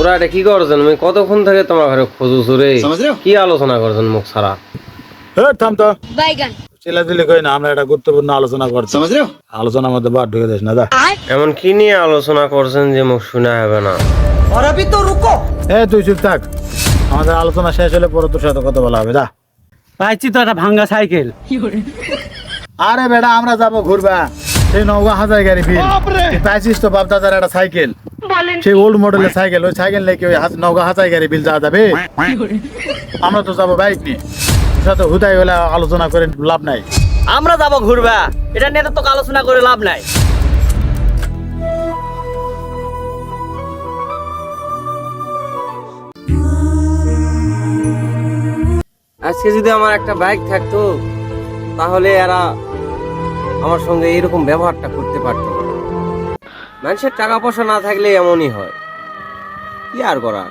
তোরা এটা কি করছেন? আমি কতক্ষণ থেকে তোমার ঘরে খুঁজুছু রে। কি আলোচনা করছেন মুখ ছাড়া? থাম তো চিল্লাচিল্লি কই না, আমরা একটা গুরুত্বপূর্ণ আলোচনা করছি। আলোচনার মধ্যে বাদ ঢুকে যাস না। এমন কি নিয়ে আলোচনা করছেন যে মুখ শোনা হবে না? তুই চুপ থাক, আমাদের আলোচনা শেষ হলে পরে তোর সাথে কথা বলা হবে। যা পাইছি তো একটা ভাঙ্গা সাইকেল। আরে বেটা, আমরা যাবো ঘুরবা সেই নওগাঁ হাজার গাড়ি বিল পাইছিস তো বাপ দাদার একটা সাইকেল, সেই ওল্ড মডেলের সাইকেল। ওই সাইকেল নাকি ওই নওগাঁ হাজার গাড়ি বিল যাওয়া যাবে? আমরা তো যাবো বাইক নিয়ে, তোর সাথে হুদাই হলে আলোচনা করে লাভ নাই। আমরা যাবো ঘুরবা, এটা নিয়ে তো আলোচনা করে লাভ নাই। আজকে যদি আমার একটা বাইক থাকতো তাহলে এরা আমার সঙ্গে এরকম ব্যবহারটা করতে পারতো না। মানুষের টাকা পয়সা না থাকলে এমনই হয়, কি আর করা।